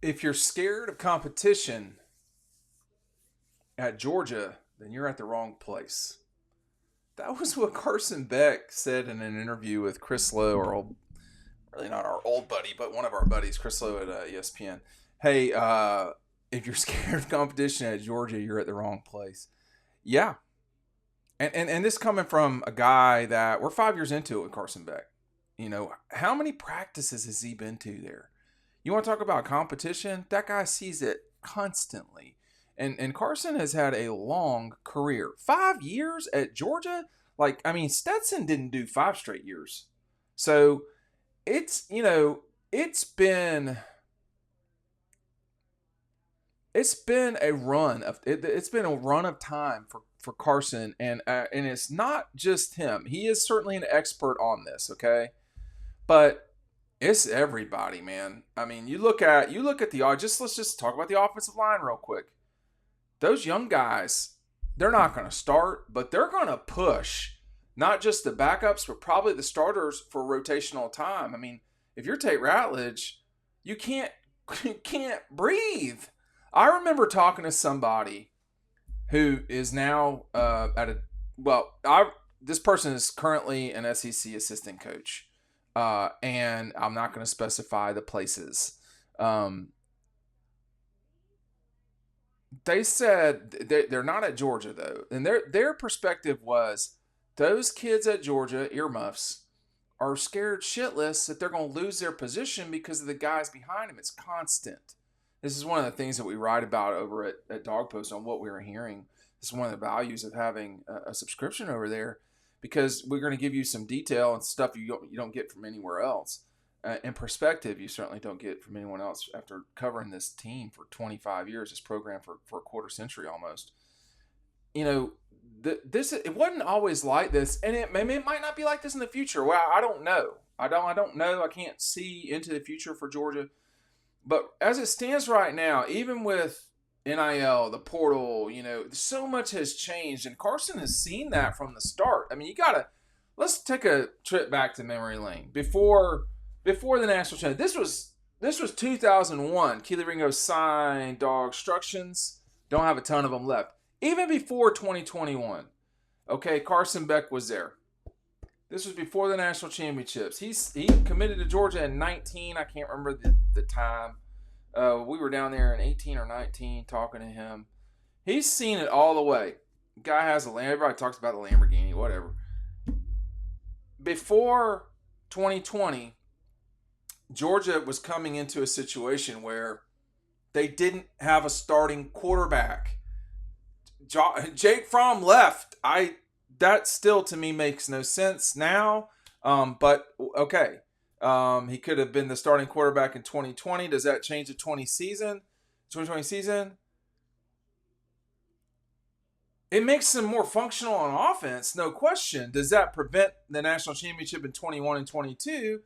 If you're scared of competition at Georgia, then you're at the wrong place. That was what Carson Beck said in an interview with Chris Lowe, our old, really not our old buddy, but one of our buddies, Chris Lowe at ESPN. Hey, if you're scared of competition at Georgia, you're at the wrong place. Yeah. And this coming from a guy that we're 5 years into it with Carson Beck. How many practices has he been to there? You want to talk about competition? That guy sees it constantly. And Carson has had a long career. 5 years at Georgia? Stetson didn't do 5 straight years. So it's, it's been it's been a run of it's been a run of time for Carson, and it's not just him. He is certainly an expert on this, okay? But it's everybody, man. I mean, you look at the just let's just talk about the offensive line real quick. Those young guys, they're not going to start, but they're going to push not just the backups, but probably the starters for rotational time. I mean, if you're Tate Ratledge, you can't you can't breathe. I remember talking to somebody who is now at a well, I this person is currently an SEC assistant coach, and I'm not going to specify the places. Um, they said they're not at Georgia though, and their perspective was those kids at Georgia, earmuffs, are scared shitless that they're going to lose their position because of the guys behind them. It's constant. This is one of the things that we write about over at Dog Post on what we were hearing. This is one of the values of having a subscription over there, because we're going to give you some detail and stuff you don't get from anywhere else. And perspective you certainly don't get from anyone else after covering this team for 25 years, this program for a quarter century almost. You know, this it wasn't always like this, and it might not be like this in the future. Well, I don't know. I don't know. I can't see into the future for Georgia. But as it stands right now, even with NIL, the portal, so much has changed, and Carson has seen that from the start. I mean, let's take a trip back to memory lane before the national championship. This was 2001. Keely Ringo signed Dawg instructions. Don't have a ton of them left. Even before 2021. Okay, Carson Beck was there. This was before the national championships. He committed to Georgia in 19. I can't remember the time. We were down there in 18 or 19 talking to him. He's seen it all the way. Guy has a Lamborghini. Everybody talks about the Lamborghini, whatever. Before 2020, Georgia was coming into a situation where they didn't have a starting quarterback. Jake Fromm left. That still to me makes no sense now. But okay. He could have been the starting quarterback in 2020. Does that change the 2020 season? It makes him more functional on offense, no question. Does that prevent the national championship in 21 and 22?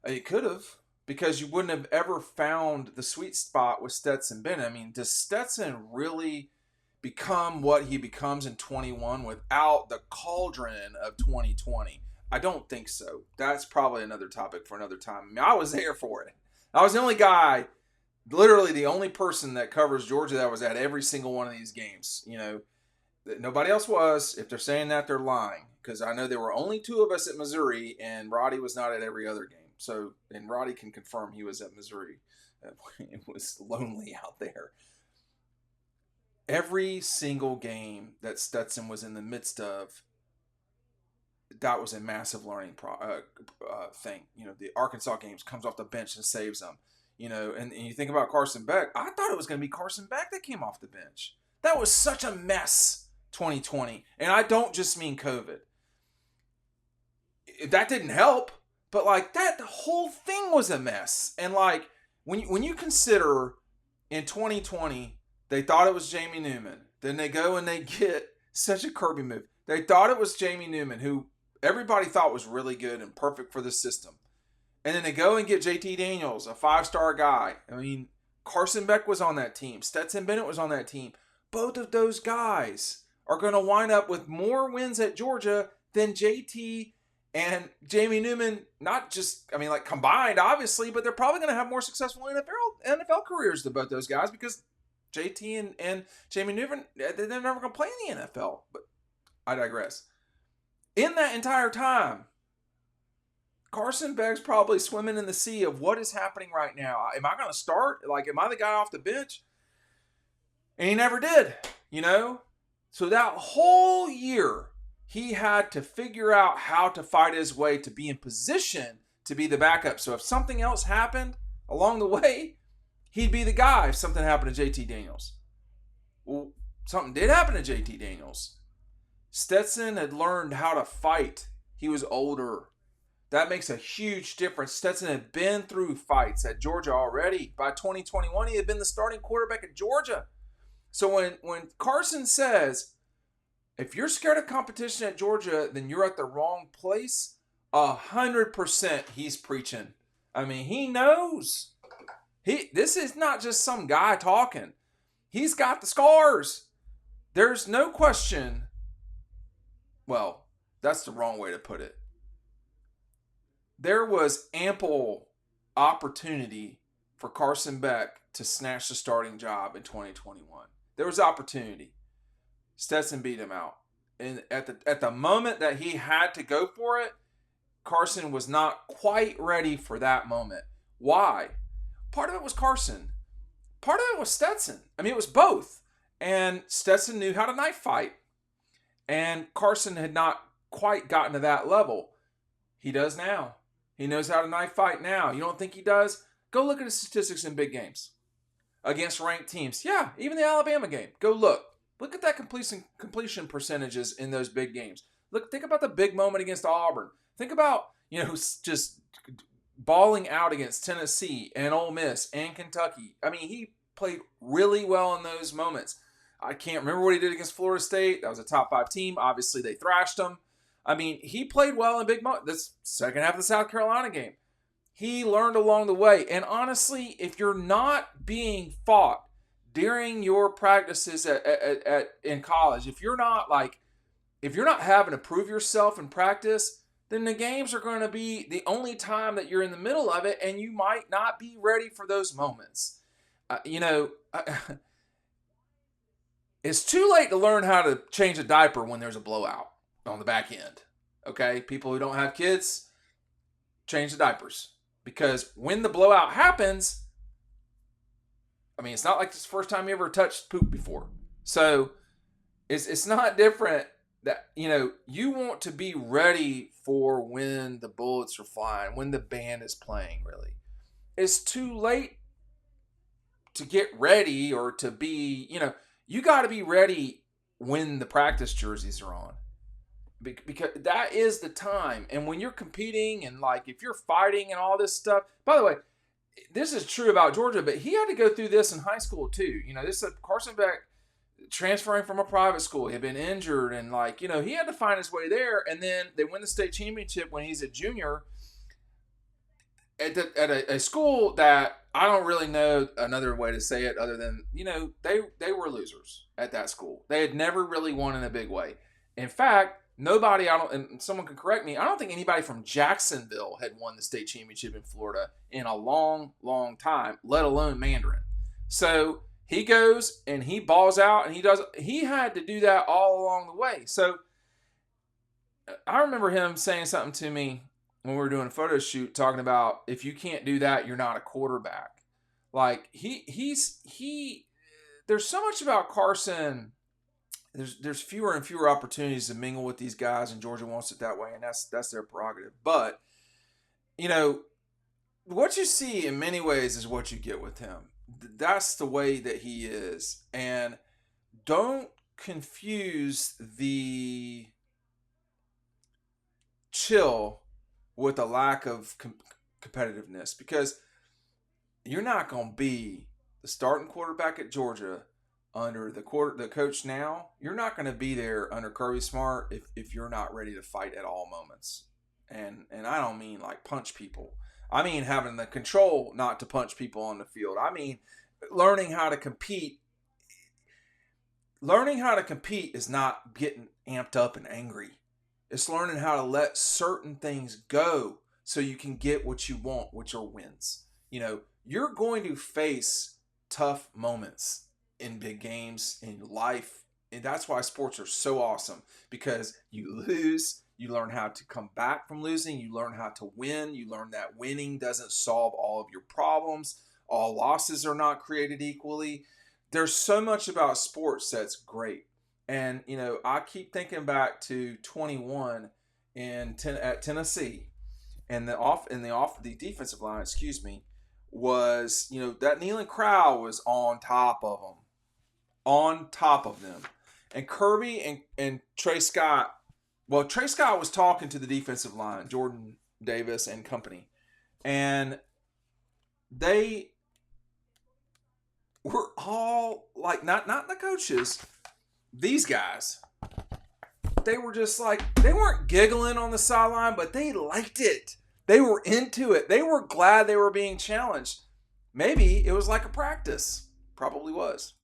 It could have, because you wouldn't have ever found the sweet spot with Stetson Bennett. I mean, does Stetson really become what he becomes in 21 without the cauldron of 2020? I don't think so. That's probably another topic for another time. I mean, I was there for it. I was the only guy, literally the only person that covers Georgia that was at every single one of these games. Nobody else was. If they're saying that, they're lying, because I know there were only two of us at Missouri, and Roddy was not at every other game. So, and Roddy can confirm he was at Missouri. It was lonely out there. Every single game that Stetson was in the midst of, that was a massive learning thing. The Arkansas games, comes off the bench and saves them. And you think about Carson Beck. I thought it was going to be Carson Beck that came off the bench. That was such a mess, 2020. And I don't just mean COVID. That didn't help. But the whole thing was a mess. And when you consider in 2020, they thought it was Jamie Newman. Then they go and they get such a Kirby move. They thought it was Jamie Newman, who everybody thought was really good and perfect for the system. And then they go and get JT Daniels, a 5-star guy. I mean, Carson Beck was on that team. Stetson Bennett was on that team. Both of those guys are going to wind up with more wins at Georgia than JT And Jamie Newman, not just, I mean, like combined, obviously, but they're probably going to have more successful NFL careers than both those guys because JT and Jamie Newman, they're never going to play in the NFL. But I digress. In that entire time, Carson Beck's probably swimming in the sea of what is happening right now. Am I going to start? Like, am I the guy off the bench? And he never did, you know? So that whole year, he had to figure out how to fight his way to be in position to be the backup. So if something else happened along the way, he'd be the guy if something happened to JT Daniels. Well, something did happen to JT Daniels. Stetson had learned how to fight. He was older. That makes a huge difference. Stetson had been through fights at Georgia already. By 2021, he had been the starting quarterback at Georgia. So when Carson says, if you're scared of competition at Georgia, then you're at the wrong place, 100% he's preaching. I mean, he knows. This is not just some guy talking. He's got the scars. There's no question. Well, that's the wrong way to put it. There was ample opportunity for Carson Beck to snatch the starting job in 2021. There was opportunity. Stetson beat him out. And at the moment that he had to go for it, Carson was not quite ready for that moment. Why? Part of it was Carson. Part of it was Stetson. I mean, it was both. And Stetson knew how to knife fight. And Carson had not quite gotten to that level. He does now. He knows how to knife fight now. You don't think he does? Go look at his statistics in big games against ranked teams. Yeah, even the Alabama game. Go look. Look at that completion percentages in those big games. Think about the big moment against Auburn. Think about, just balling out against Tennessee and Ole Miss and Kentucky. I mean, he played really well in those moments. I can't remember what he did against Florida State. That was a top 5 team. Obviously, they thrashed them. I mean, he played well in big moments. This second half of the South Carolina game. He learned along the way. And honestly, if you're not being fought during your practices in college, if you're not having to prove yourself in practice, then the games are going to be the only time that you're in the middle of it, and you might not be ready for those moments. It's too late to learn how to change a diaper when there's a blowout on the back end. Okay? People who don't have kids, change the diapers. Because when the blowout happens, I mean, it's not like it's the first time you ever touched poop before. So it's not different that, you want to be ready for when the bullets are flying, when the band is playing, really. It's too late to get ready or to be, you got to be ready when the practice jerseys are on. Because that is the time. And when you're competing and if you're fighting and all this stuff, by the way, this is true about Georgia, but he had to go through this in high school too. This is Carson Beck transferring from a private school. He had been injured and he had to find his way there. And then they win the state championship when he's a junior at a school that I don't really know another way to say it other than, they were losers at that school. They had never really won in a big way. In fact, nobody, and someone can correct me, I don't think anybody from Jacksonville had won the state championship in Florida in a long, long time, let alone Mandarin. So he goes and he balls out and he had to do that all along the way. So I remember him saying something to me when we were doing a photo shoot talking about if you can't do that, you're not a quarterback. There's so much about Carson. There's fewer and fewer opportunities to mingle with these guys, and Georgia wants it that way, and that's their prerogative. But, what you see in many ways is what you get with him. That's the way that he is. And don't confuse the chill with a lack of competitiveness, because you're not going to be the starting quarterback at Georgia under the coach now. You're not going to be there under Kirby Smart if you're not ready to fight at all moments. And I don't mean punch people. I mean having the control not to punch people on the field. I mean learning how to compete. Learning how to compete is not getting amped up and angry. It's learning how to let certain things go so you can get what you want, which are wins. You're going to face tough moments in big games, in life. And that's why sports are so awesome, because you lose, you learn how to come back from losing, you learn how to win, you learn that winning doesn't solve all of your problems, all losses are not created equally. There's so much about sports that's great. And I keep thinking back to 21 at Tennessee, and the defensive line, excuse me, was, that kneeling crowd was on top of them. And Kirby and Trey Scott, well, Trey Scott was talking to the defensive line, Jordan Davis and company, and they were all like, not the coaches, these guys. They were just like, they weren't giggling on the sideline, but they liked it. They were into it. They were glad they were being challenged. Maybe it was like a practice. Probably was.